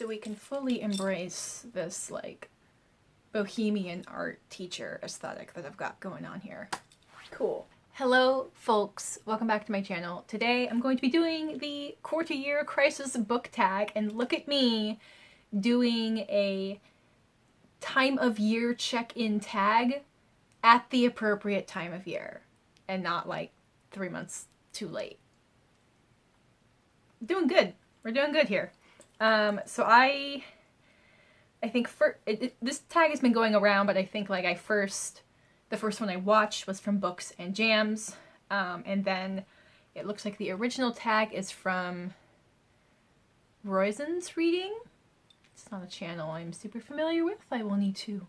so we can fully embrace this like bohemian art teacher aesthetic that I've got going on here. Cool. Hello folks, welcome back to my channel. Today I'm going to be doing the quarter year crisis book tag, and look at me doing a time of year check-in tag at the appropriate time of year and not like 3 months too late. Doing good. We're doing good here. So I think this tag has been going around, but I think like the first one I watched was from BooksandJams, and then it looks like the original tag is from Roisin's reading. It's not a channel I'm super familiar with. I will need to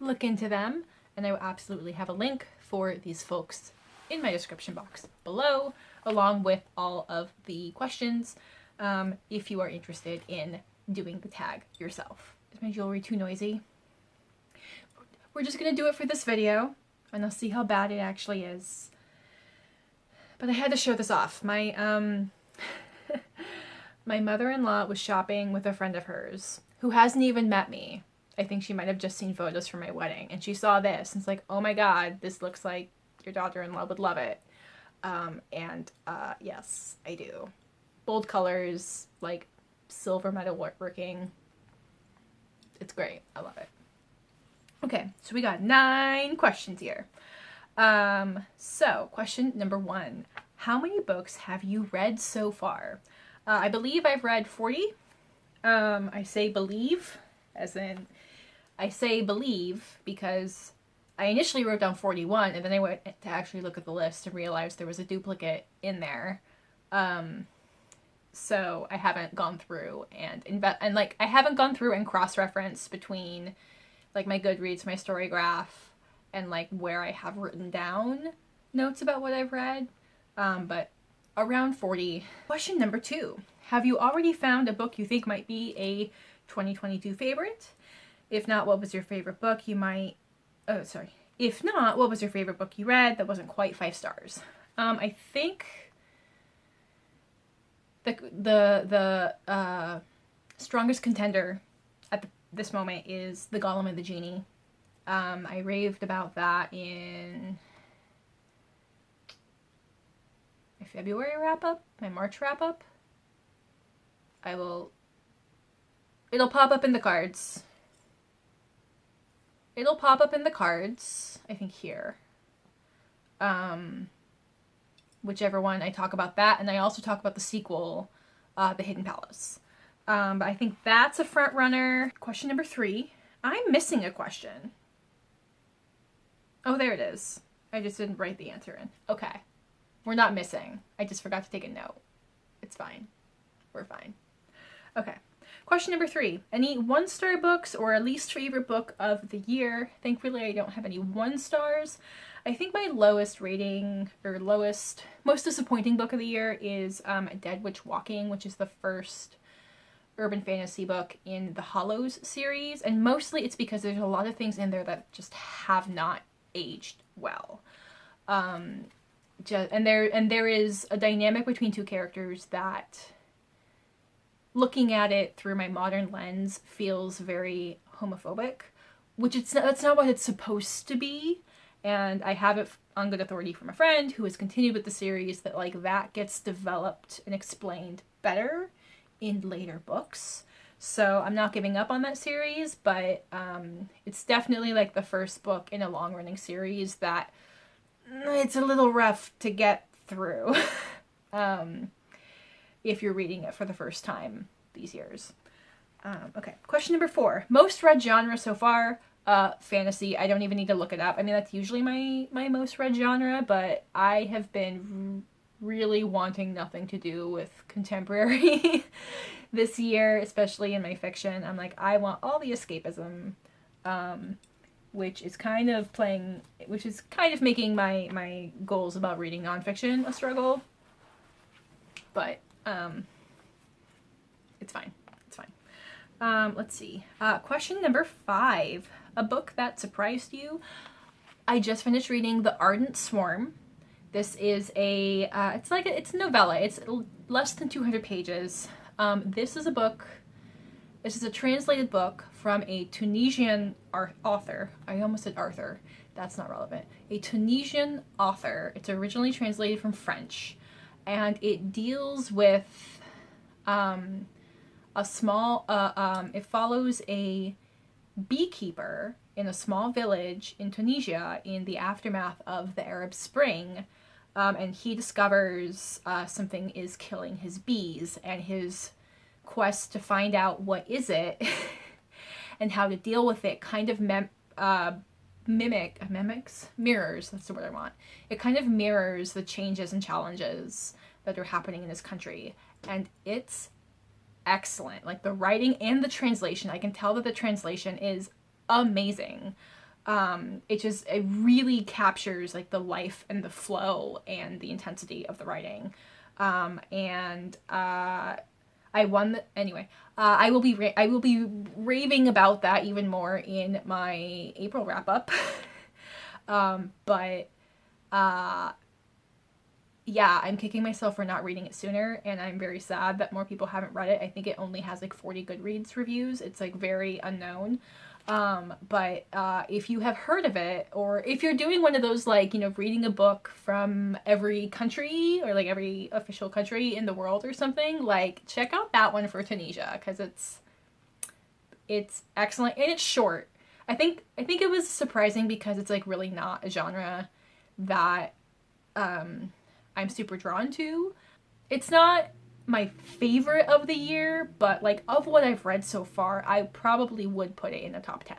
look into them, and I will absolutely have a link for these folks in my description box below, along with all of the questions, if you are interested in doing the tag yourself. Is my jewelry too noisy? We're just gonna do it for this video, and I'll see how bad it actually is. But I had to show this off. My my mother-in-law was shopping with a friend of hers who hasn't even met me. I think she might have just seen photos from my wedding, and she saw this and it's like, oh my god, this looks like your daughter-in-law would love it. Yes, I do. Bold colors, like silver metal working. It's great. I love it. Okay, so we got 9 questions here. So question number 1. How many books have you read so far? I believe I've read 40. I say believe, as in, I say believe because I initially wrote down 41, and then I went to actually look at the list and realized there was a duplicate in there. So I haven't gone through and I haven't gone through and cross-referenced between like my Goodreads, my Storygraph, and like where I have written down notes about what I've read. But around 40. Question number 2. Have you already found a book you think might be a 2022 favorite? If not, what was your favorite book you might... Oh, sorry. If not, what was your favorite book you read that wasn't quite 5 stars? I think the strongest contender at this moment is The Golem and the Genie. I raved about that in my February wrap-up, my March wrap-up. It'll pop up in the cards. It'll pop up in the cards, I think here. Whichever one, I talk about that, and I also talk about the sequel, The Hidden Palace. But I think that's a front runner. Question number 3. I'm missing a question. Oh, there it is. I just didn't write the answer in. Okay. We're not missing. I just forgot to take a note. It's fine. We're fine. Okay. Question number 3. Any 1-star books or least favorite book of the year? Thankfully, I don't have any 1 stars. I think my lowest rating, or most disappointing book of the year is Dead Witch Walking, which is the first urban fantasy book in the Hollows series. And mostly it's because there's a lot of things in there that just have not aged well. And there is a dynamic between 2 characters that, looking at it through my modern lens, feels very homophobic, which that's not what it's supposed to be. And I have it on good authority from a friend who has continued with the series that like that gets developed and explained better in later books. So I'm not giving up on that series, but it's definitely like the first book in a long-running series that it's a little rough to get through if you're reading it for the first time these years. Okay, question number 4. Most read genre so far? Fantasy. I don't even need to look it up. I mean, that's usually my most read genre, but I have been really wanting nothing to do with contemporary this year, especially in my fiction. I'm like, I want all the escapism, which is kind of making my goals about reading nonfiction a struggle. But it's fine. It's fine. Let's see. Question number 5. A book that surprised you? I just finished reading The Ardent Swarm. This is it's a novella. It's less than 200 pages. This is a book This is a translated book from a Tunisian author. I almost said Arthur. That's not relevant. A Tunisian author. It's originally translated from French. And it deals with it follows a beekeeper in a small village in Tunisia in the aftermath of the Arab Spring. And he discovers something is killing his bees, and his quest to find out what is it and how to deal with it kind of mirrors, that's the word I want. It kind of mirrors the changes and challenges that are happening in this country. And it's excellent. Like the writing and the translation, I can tell that the translation is amazing. It really captures like the life and the flow and the intensity of the writing. I won anyway. I will be raving about that even more in my April wrap up. Yeah, I'm kicking myself for not reading it sooner, and I'm very sad that more people haven't read it. I think it only has like 40 Goodreads reviews. It's like very unknown. If you have heard of it, or if you're doing one of those like, reading a book from every country or like every official country in the world or something, like check out that one for Tunisia, because it's excellent and it's short. I think it was surprising because it's like really not a genre that I'm super drawn to. It's not my favorite of the year, but like of what I've read so far, I probably would put it in the top 10.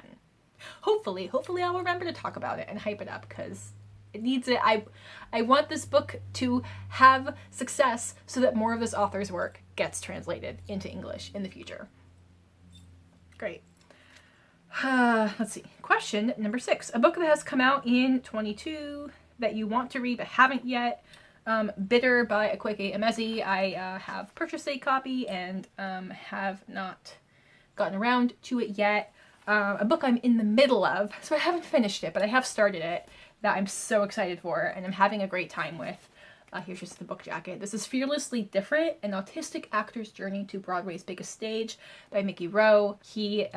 Hopefully I'll remember to talk about it and hype it up, because it needs it. I want this book to have success so that more of this author's work gets translated into English in the future. Great. Let's see. Question number 6. A book that has come out in 22 that you want to read but haven't yet. Bitter by Akwaeke Emezi. I have purchased a copy and have not gotten around to it yet. A book I'm in the middle of, so I haven't finished it, but I have started it, that I'm so excited for and I'm having a great time with. Here's just the book jacket. This is Fearlessly Different, An Autistic Actor's Journey to Broadway's Biggest Stage by Mickey Rowe. He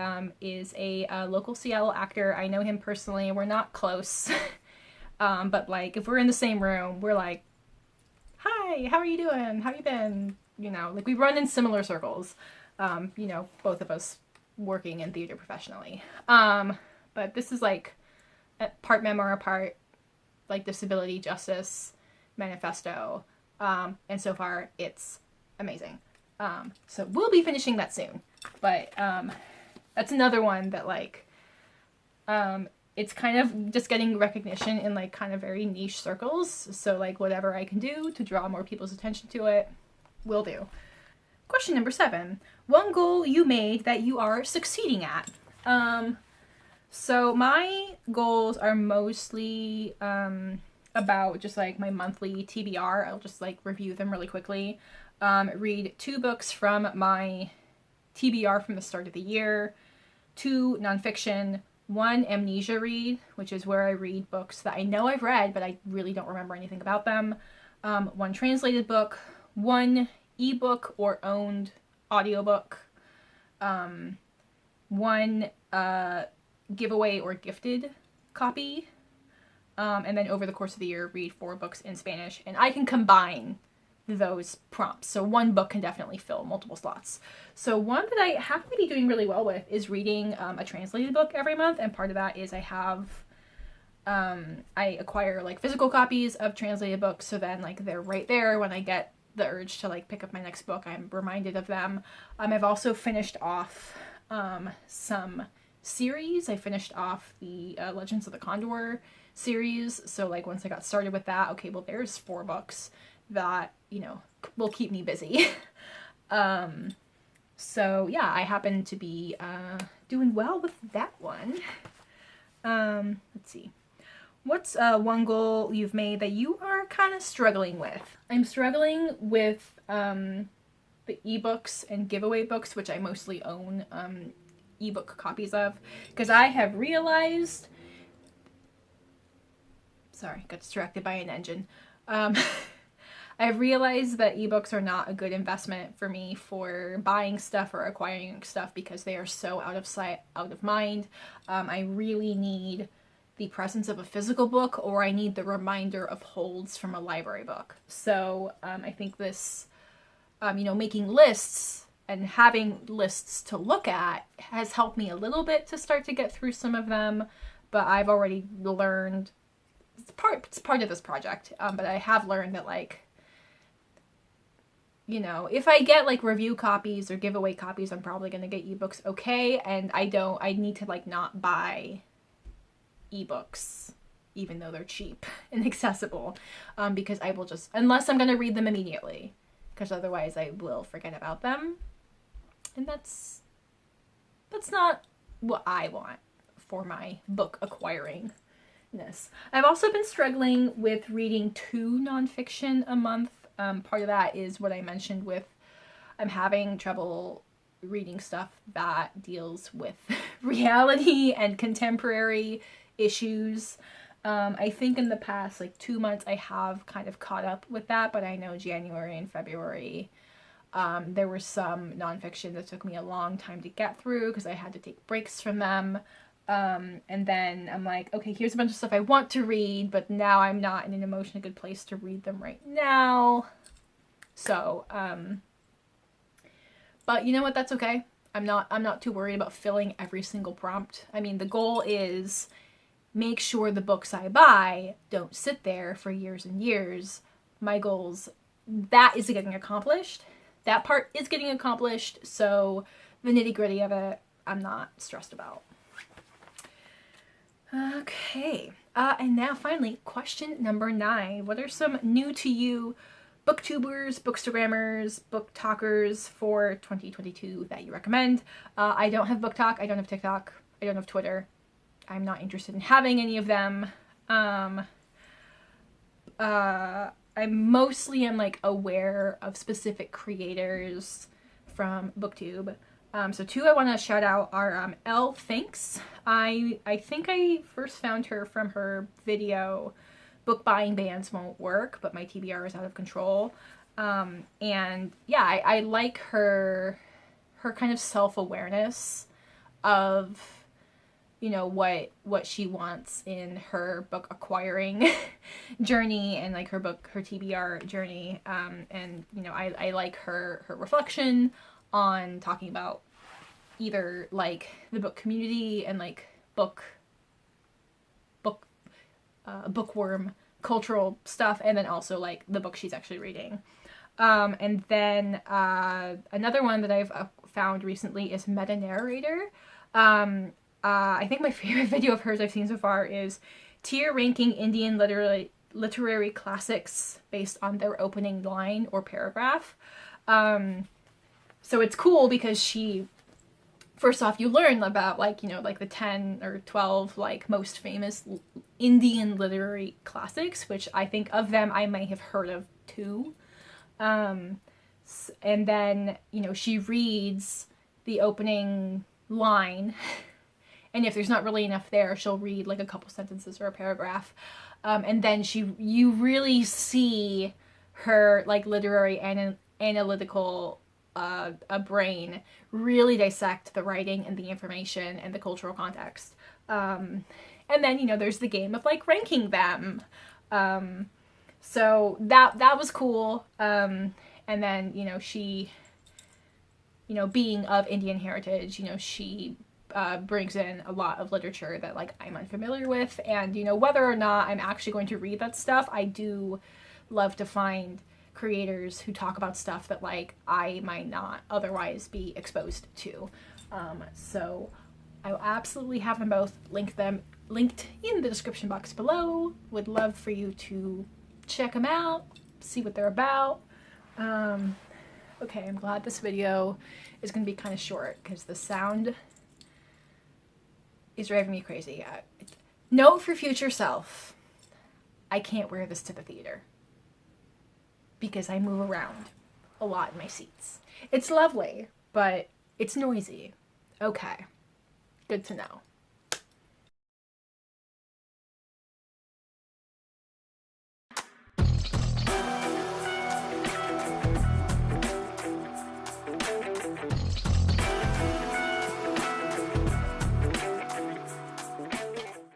is a local Seattle actor. I know him personally. We're not close, but like if we're in the same room, we're like, hi, how are you doing? How you been? Like we run in similar circles, both of us working in theater professionally. But this is like part memoir, part like disability justice manifesto. And so far it's amazing. So we'll be finishing that soon, but that's another one that like, it's kind of just getting recognition in like kind of very niche circles. So like whatever I can do to draw more people's attention to it, will do. Question number 7. One goal you made that you are succeeding at. So my goals are mostly about just like my monthly TBR. I'll just like review them really quickly. Read 2 books from my TBR from the start of the year, 2 nonfiction, 1 amnesia read, which is where I read books that I know I've read, but I really don't remember anything about them. 1 translated book, 1 ebook or owned audiobook, 1 giveaway or gifted copy, and then over the course of the year, read 4 books in Spanish. And I can combine those prompts. So 1 book can definitely fill multiple slots. So one that I happen to be doing really well with is reading a translated book every month. And part of that is I acquire like physical copies of translated books. So then like they're right there when I get the urge to like pick up my next book, I'm reminded of them. I've also finished off some series. I finished off the Legends of the Condor series. So like once I got started with that, okay, well there's 4 books that, will keep me busy. So yeah, I happen to be doing well with that one. Let's see. What's one goal you've made that you are kind of struggling with? I'm struggling with the ebooks and giveaway books, which I mostly own ebook copies of, because I have realized... Sorry, got distracted by an engine. I've realized that ebooks are not a good investment for me for buying stuff or acquiring stuff because they are so out of sight, out of mind. I really need the presence of a physical book, or I need the reminder of holds from a library book. So I think this, making lists and having lists to look at has helped me a little bit to start to get through some of them, but I've already learned, it's part of this project, but I have learned that, like, if I get like review copies or giveaway copies, I'm probably going to get ebooks, okay, and I need to like not buy ebooks even though they're cheap and accessible, because I will just, unless I'm going to read them immediately, because otherwise I will forget about them, and that's not what I want for my book acquiring. I've also been struggling with reading 2 nonfiction a month. Part of that is what I mentioned with I'm having trouble reading stuff that deals with reality and contemporary issues. I think in the past like 2 months I have kind of caught up with that, but I know January and February there were some nonfiction that took me a long time to get through because I had to take breaks from them. And then I'm like, okay, here's a bunch of stuff I want to read, but now I'm not in an emotionally good place to read them right now. So, but you know what? That's okay. I'm not too worried about filling every single prompt. I mean, the goal is make sure the books I buy don't sit there for years and years. My goals, that is getting accomplished. That part is getting accomplished. So the nitty-gritty of it, I'm not stressed about. Okay, and now finally, question number 9. What are some new to you booktubers, bookstagrammers, booktalkers for 2022 that you recommend? I don't have BookTok, I don't have TikTok, I don't have Twitter. I'm not interested in having any of them. I mostly am like aware of specific creators from BookTube. So 2 I want to shout out are ellethinks. I think I first found her from her video, Book Buying Bans Won't Work, but my TBR is out of control. And yeah, I like her kind of self-awareness of, what she wants in her book acquiring journey and like her TBR journey. And, I like her reflection on talking about either like the book community and like bookworm cultural stuff, and then also like the book she's actually reading. And then another one that I've found recently is metanarrator. I think my favorite video of hers I've seen so far is tier ranking Indian literary classics based on their opening line or paragraph. So it's cool because she, first off, you learn about like, like the 10 or 12 like most famous Indian literary classics, which I think of them I may have heard of 2. And then, she reads the opening line, and if there's not really enough there, she'll read like a couple sentences or a paragraph. And then you really see her like literary and analytical a brain really dissect the writing and the information and the cultural context. And then, there's the game of like ranking them. So that was cool. And then, she, being of Indian heritage, she brings in a lot of literature that like I'm unfamiliar with. And, whether or not I'm actually going to read that stuff, I do love to find creators who talk about stuff that like I might not otherwise be exposed to. So I will absolutely have them both linked in the description box below. Would love for you to check them out, see what they're about. Okay, I'm glad this video is going to be kind of short because the sound is driving me crazy. Note for future self, I can't wear this to the theater because I move around a lot in my seats. It's lovely, but it's noisy. Okay, good to know.